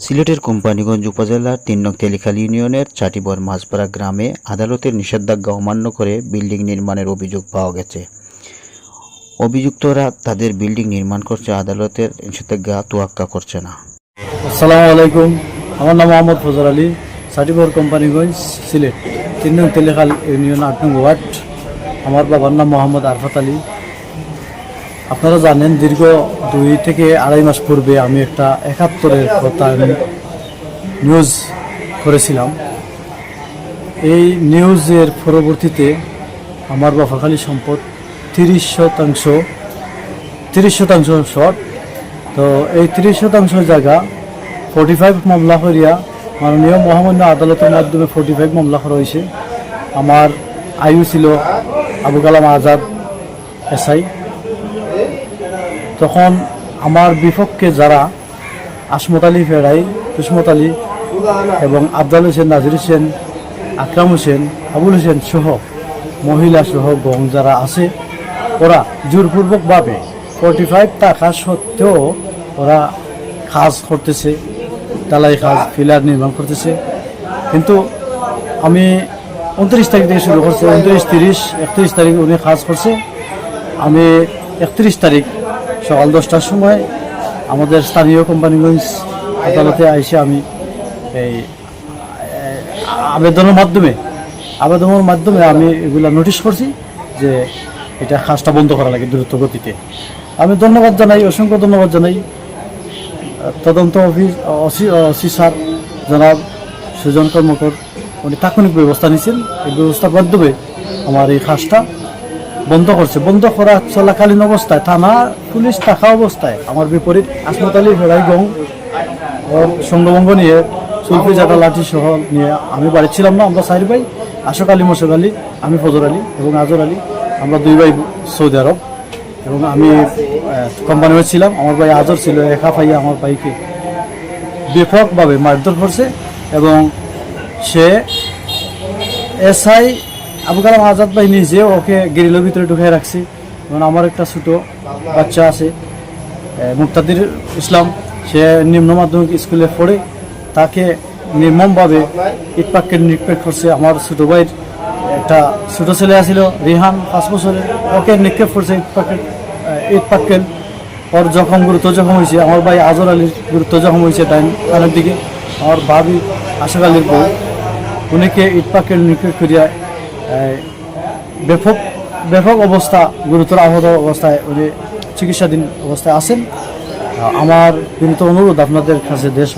সিলেটের কোম্পানীগঞ্জ উপজেলার ৩ নং তেলিখালী ইউনিয়নের চাটিবর মাঝপাড়া গ্রামে আদালতের নিষেধাজ্ঞা অমান্য করে বিল্ডিং নির্মাণের অভিযোগ পাওয়া গেছে। অভিযুক্তরা তাদের বিল্ডিং নির্মাণ করছে, আদালতের নিষেধাজ্ঞা তোয়াক্কা করছে না। আসসালামু আলাইকুম, আমার নাম মোহাম্মদ ফজর আলী, চাটিবর কোম্পানীগঞ্জ, সিলেট, ৩ নং তেলিখাল ইউনিয়ন ৮ নং ওয়ার্ড। আমার বাবার নাম মোহাম্মদ আরফাত আলী। আপনারা জানেন, দীর্ঘ 2 থেকে আড়াই মাস পূর্বে আমি একটা ৭১-এর কথা নিউজ করেছিলাম। এই নিউজের পরবর্তীতে আমার বাফাখালী সম্পদ 30% শর্ট। তো এই 30% জায়গা 45 মামলা করিয়া মাননীয় মহামান্য আদালতের মাধ্যমে 45 মামলা করা হয়েছে। আমার আয়ু ছিল আবু কালাম আজাদ এসআই। তখন আমার বিপক্ষে যারা আসমত আলী ফেরাই, তুসমত আলী এবং আফজাল হোসেন, নাজির হোসেন, আকরাম হোসেন, আবুল হোসেন সহ মহিলা সহ গং যারা আছে, ওরা জোরপূর্বকভাবে 45 টাকা সত্ত্বেও ওরা কাজ করতেছে, ঢালাই কাজ, পিলার নির্মাণ করতেছে। কিন্তু আমি 29 তারিখ থেকে শুরু করছি, 29, 30, 31 তারিখ উনি কাজ করছে। আমি 31 তারিখ সকাল 10টার সময় আমাদের স্থানীয় কোম্পানীগঞ্জ আদালতে আইসে আমি এই আবেদনের মাধ্যমে আমি এগুলা নোটিশ করছি যে এটা কাজটা বন্ধ করা লাগে দ্রুত গতিতে। আমি ধন্যবাদ জানাই, অসংখ্য ধন্যবাদ জানাই তদন্ত ওসি স্যার জনাব সুজন কর্মকর। উনি তাৎক্ষণিক ব্যবস্থা নিয়েছেন। এই ব্যবস্থার মাধ্যমে আমার এই কাজটা বন্ধ করছে। বন্ধ করা চলাকালীন অবস্থায় থানা পুলিশ থাকা অবস্থায় আমার বিপরীত আসমত আলী ফেরাই গং ওর সঙ্গভঙ্গ নিয়ে সুলফি জাটা লাঠি সহ নিয়ে আমি বাড়ি ছিলাম না। আমরা 4 ভাই, আশোক আলী, মোশাক আলী, আমি ফজর আলী এবং আজর আলী, আমরা 2 ভাই সৌদি আরব এবং আমি কোম্পানিতে ছিলাম। আমার ভাই আজর ছিল, একা পাইয়া আমার ভাইকে ব্যাপকভাবে মারধর করছে এবং সে এসআই আবু কালাম আজাদ ভাই নিজে ওকে গ্রিলের ভিতরে ঢুকিয়ে রাখছে। এবং আমার একটা ছোটো বাচ্চা আছে, মুক্তাদির ইসলাম, সে নিম্ন মাধ্যমিক স্কুলে পড়ে, তাকে নির্মমভাবে ইটপাক্কেল নিক্ষেপ করছে। আমার ছোটো ভাইয়ের একটা ছোটো ছেলে আছিল রিহান, 5 বছরের, ওকে নিক্ষেপ করছে ইটপাক্কেল। ওর গুরুত্ব জখম হয়েছে। আমার ভাই আজর আলীর গুরুত্ব জখম হয়েছে ডাইন কানের দিকে। আমার ভাবি আশোক আলীর বউ, উনিকে ইটপাক্কেল নিক্ষেপ করিয়া ব্যাপক অবস্থা, গুরুতর আহত অবস্থায় উনি চিকিৎসাধীন অবস্থায় আছেন। আমার কিন্তু অনুরোধ আপনাদের কাছে, দেশ